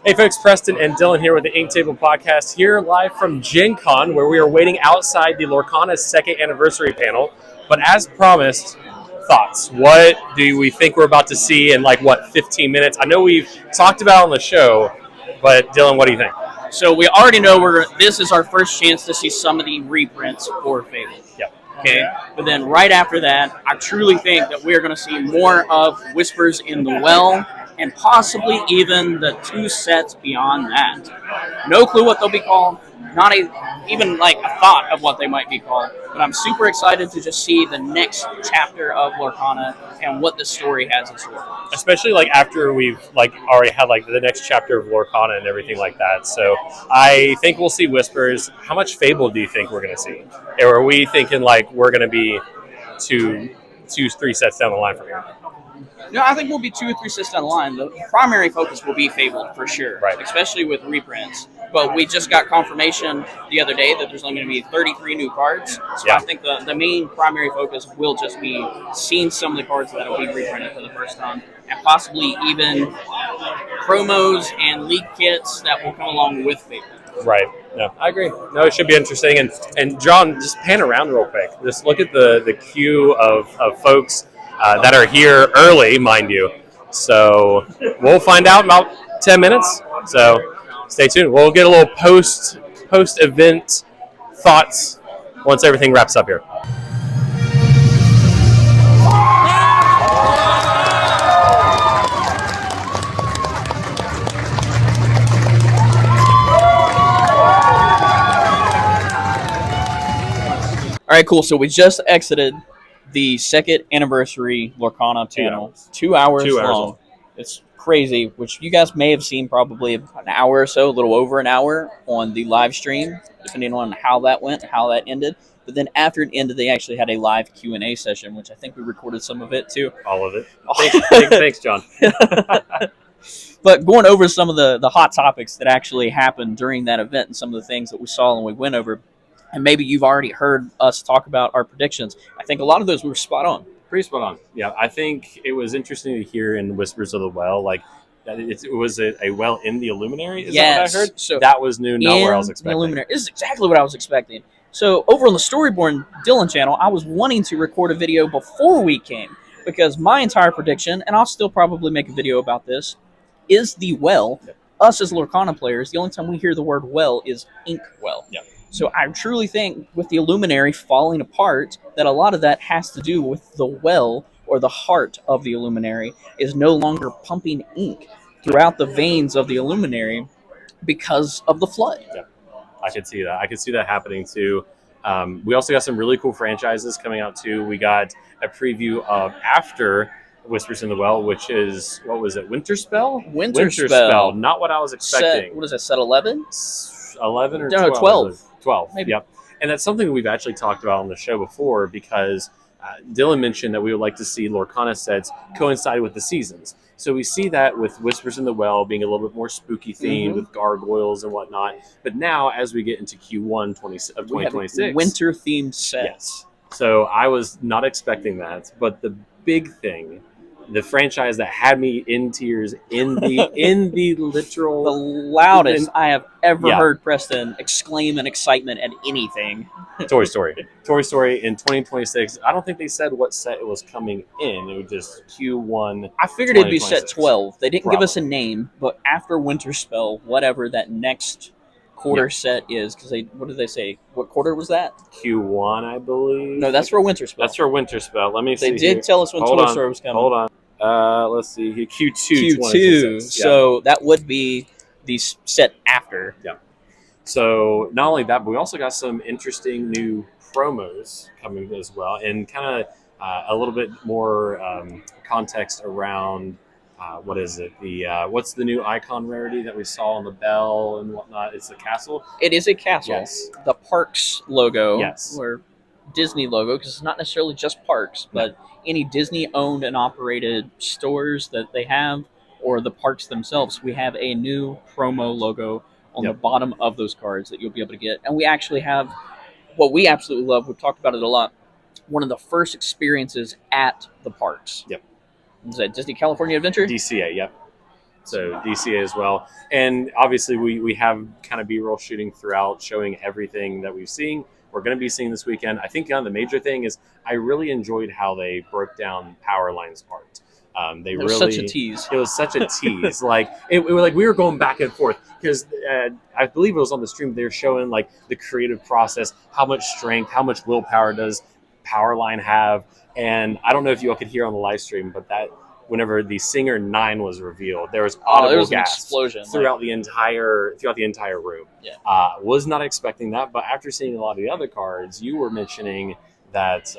Hey folks, Preston and Dylan here with the Ink Table Podcast, here live from GenCon, where we are waiting outside the Lorcana second anniversary panel. But as promised, thoughts. What do we think we're about to see in 15 minutes? I know we've talked about it on the show, but Dylan, what do you think? So we already know this is our first chance to see some of the reprints for Fable. Yep. Okay, but then right after that, I truly think that we're going to see more of Whispers in the Well, and possibly even the two sets beyond that. No clue what they'll be called, not even a thought of what they might be called, but I'm super excited to just see the next chapter of Lorcana and what the story has in store. Especially after we've already had the next chapter of Lorcana and everything like that. So I think we'll see Whispers. How much Fable do you think we're going to see? Or are we thinking we're going to be three sets down the line from here? No, I think we'll be 2 or 3 sets down the line. The primary focus will be Fable for sure, right? Especially with reprints. But we just got confirmation the other day that there's only going to be 33 new cards. So yeah. I think the main primary focus will just be seeing some of the cards that will be reprinted for the first time, and possibly even promos and leak kits that will come along with Fable. Right. No, I agree. No, it should be interesting. And John, just pan around real quick. Just look at the queue of folks that are here early, mind you. So we'll find out in about 10 minutes. So stay tuned. We'll get a little post-event thoughts once everything wraps up here. All right, cool. So we just exited the second anniversary Lorcana panel. 2 hours long. It's crazy, which you guys may have seen probably an hour or so, a little over an hour on the live stream, depending on how that went, how that ended. But then after it ended, they actually had a live Q&A session, which I think we recorded some of it too. All of it. Thanks, John. But going over some of the hot topics that actually happened during that event and some of the things that we saw and we went over, and maybe you've already heard us talk about our predictions. I think a lot of those were spot on. Pretty spot on. Yeah, I think it was interesting to hear in Whispers of the Well, that it was a well in the Illuminary. Is that what I heard? So that was new, not where I was expecting. The Illuminary. This is exactly what I was expecting. So over on the Storyborn Dylan channel, I was wanting to record a video before we came, because my entire prediction, and I'll still probably make a video about this, is the well. Yep. Us as Lorcana players, the only time we hear the word well is ink well. Yep. So I truly think with the Illuminary falling apart, that a lot of that has to do with the well, or the heart of the Illuminary, is no longer pumping ink throughout the veins of the Illuminary because of the flood. Yeah, I could see that. I could see that happening too. We also got some really cool franchises coming out too. We got a preview of after Whispers in the Well, which is, what was it, Winterspell? Winterspell. Not what I was expecting. What is that, set 11? 11 or 12? No, 12. 12, maybe. Yep. And that's something that we've actually talked about on the show before, because Dylan mentioned that we would like to see Lorcana sets coincide with the seasons. So we see that with Whispers in the Well being a little bit more spooky themed, with gargoyles and whatnot. But now, as we get into Q1 of 2026... winter-themed sets. Yes. So I was not expecting that. But the big thing, the franchise that had me in tears in the literal... The loudest I have ever heard Preston exclaim in excitement at anything. Toy Story. Toy Story in 2026. I don't think they said what set it was coming in. It was just Q1. I figured it'd be set 12. They didn't give us a name, but after Winterspell, whatever that next quarter set is, because what did they say? What quarter was that? Q1, I believe. No, that's for Winterspell. That's for Winterspell. Let me see. They did tell us when Toy Story was coming. Hold on. Let's see. Q2. So that would be the set after. Yeah. So not only that, but we also got some interesting new promos coming as well, and kind of a little bit more context around what is it? What's the new icon rarity that we saw on the bell and whatnot? It's the castle. It is a castle. Yes. The Parks logo. Yes. Or Disney logo, because it's not necessarily just Parks, but any Disney owned and operated stores that they have, or the parks themselves, we have a new promo logo on the bottom of those cards that you'll be able to get. And we actually have what we absolutely love. We've talked about it a lot. One of the first experiences at the parks. Yep. Is that Disney California Adventure? DCA, yep. So DCA as well. And obviously we have kind of B-roll shooting throughout, showing everything that we've seen. We're going to be seeing this weekend. I think the major thing is I really enjoyed how they broke down Powerline's art. It was such a tease. It was such a tease. Like it was like we were going back and forth because I believe it was on the stream. They were showing like the creative process, how much strength, how much willpower does Powerline have, and I don't know if you all could hear on the live stream, but that whenever the Singer 9 was revealed, there was audible an explosion throughout the entire room. Yeah. Was not expecting that, but after seeing a lot of the other cards, you were mentioning that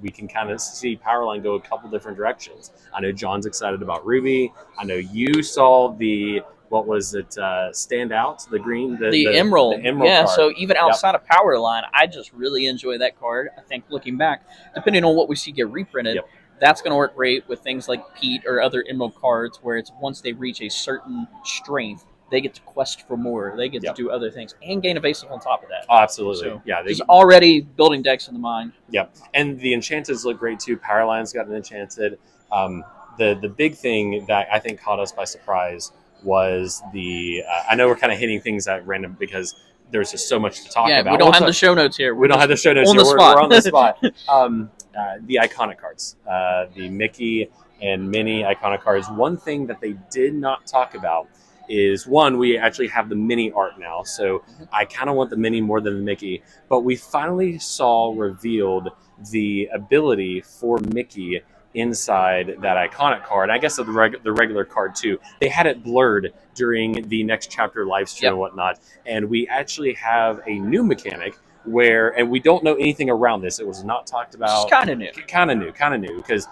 we can kind of see Powerline go a couple different directions. I know John's excited about Ruby. I know you saw the, what was it, stand out, the green, the Emerald. The Emerald yeah, card. so even outside of Powerline, I just really enjoy that card. I think looking back, depending on what we see get reprinted, that's going to work great with things like Pete or other Emerald cards, where it's once they reach a certain strength, they get to quest for more. They get to do other things and gain evasive on top of that. Oh, absolutely. So yeah. He's already building decks in the mind. Yep. And the Enchanteds look great too. Powerline's got an Enchanted. The big thing that I think caught us by surprise was the, I know we're kind of hitting things at random because there's just so much to talk about. We don't have the show notes here. We don't have the show notes on here. The spot. We're on the spot. The iconic cards, the Mickey and Minnie iconic cards. One thing that they did not talk about is, one, we actually have the Minnie art now, so I kind of want the Minnie more than the Mickey, but we finally saw revealed the ability for Mickey inside that iconic card. I guess the regular card too. They had it blurred during the next chapter live stream and whatnot, and we actually have a new mechanic where, and we don't know anything around this. It was not talked about. It's kind of new, because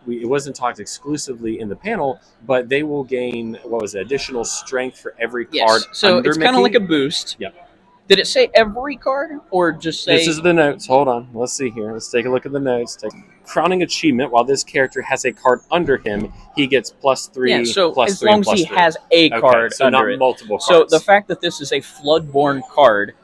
it wasn't talked exclusively in the panel, but they will gain, additional strength for every card. So under it's kind of Mickey. like a boost. Yep. Did it say every card, or just say... This is the notes. Hold on. Let's see here. Let's take a look at the notes. Crowning achievement. While this character has a card under him, he gets +3. Yeah, so plus as 3 long and as he +3. has a card so under not it. multiple cards. So the fact that this is a Floodborn card,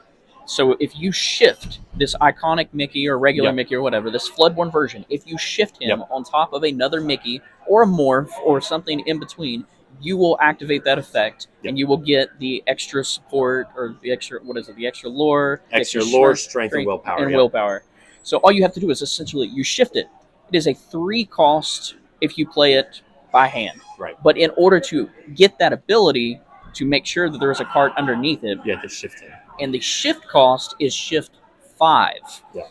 so if you shift this iconic Mickey or regular Mickey or whatever, this Floodborn version, if you shift him on top of another Mickey or a morph or something in between, you will activate that effect, and you will get the extra support, or the extra, the extra lore? Extra lore, strength, and willpower. Willpower. So all you have to do is essentially, you shift it. It is a 3 cost if you play it by hand. Right. But in order to get that ability, to make sure that there is a card underneath it, you have to shift it. And the shift cost is shift 5. Yeah.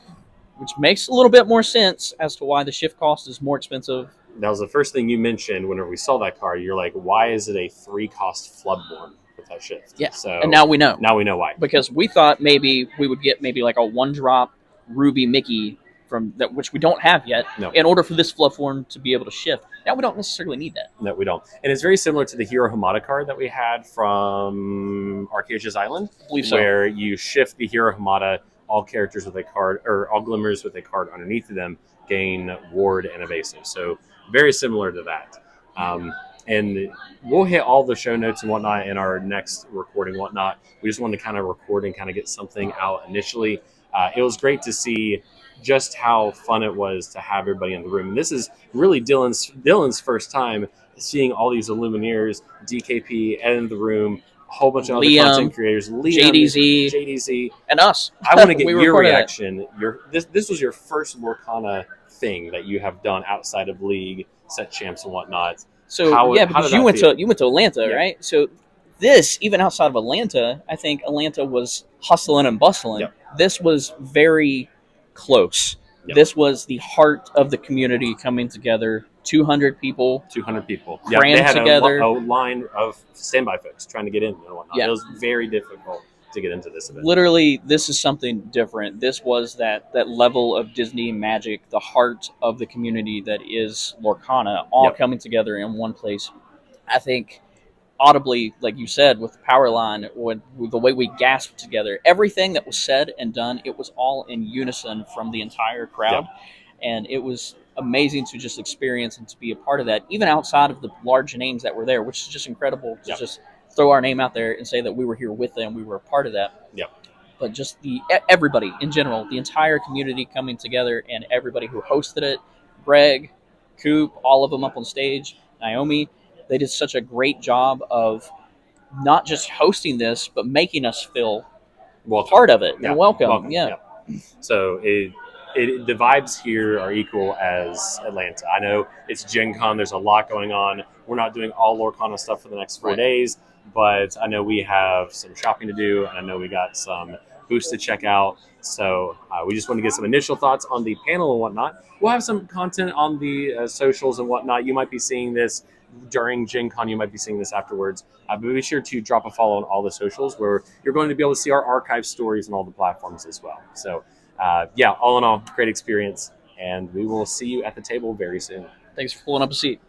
Which makes a little bit more sense as to why the shift cost is more expensive. That was the first thing you mentioned whenever we saw that card. You're like, why is it a 3-cost Floodborn with that shift? Yeah, so and now we know. Now we know why. Because we thought maybe we would get like a 1-drop Ruby Mickey from that, which we don't have yet, in order for this Floodborn to be able to shift. Now we don't necessarily need that. No, we don't. And it's very similar to the Hero Hamada card that we had from Arcasia's Island, I believe so. Where you shift the Hero Hamada, all characters with a card, or all glimmers with a card underneath of them gain ward and evasive. So very similar to that. And we'll hit all the show notes and whatnot in our next recording and whatnot. We just wanted to kind of record and kind of get something out initially. It was great to see just how fun it was to have everybody in the room. And this is really Dylan's first time seeing all these Illumineers, DKP, in the room, a whole bunch of other content creators, Liam, JDZ, and us. I want to get your reaction. This was your first Lorcana thing that you have done outside of League, set champs and whatnot. So because you went to Atlanta, right? So this, even outside of Atlanta, I think Atlanta was hustling and bustling. This was very close. This was the heart of the community coming together. 200 people. Crammed together. A line of standby folks trying to get in and whatnot. It was very difficult to get into this event. Literally, this is something different. This was that level of Disney magic, the heart of the community that is Lorcana, all coming together in one place. I think audibly, like you said, with the Powerline, with the way we gasped together, everything that was said and done, it was all in unison from the entire crowd. And it was amazing to just experience and to be a part of that, even outside of the large names that were there, which is just incredible to just throw our name out there and say that we were here with them, we were a part of that. But just everybody in general, the entire community coming together, and everybody who hosted it, Greg, Coop, all of them up on stage, Naomi, They did such a great job of not just hosting this, but making us feel part of it and welcome. Yeah. So the vibes here are equal as Atlanta. I know it's Gen Con. There's a lot going on. We're not doing all Lorcana stuff for the next 4 days, but I know we have some shopping to do, and I know we got some booths to check out. So we just want to get some initial thoughts on the panel and whatnot. We'll have some content on the socials and whatnot. You might be seeing this during Gen Con. You might be seeing this afterwards. But be sure to drop a follow on all the socials where you're going to be able to see our archive stories on all the platforms as well. So, all in all, great experience. And we will see you at the table very soon. Thanks for pulling up a seat.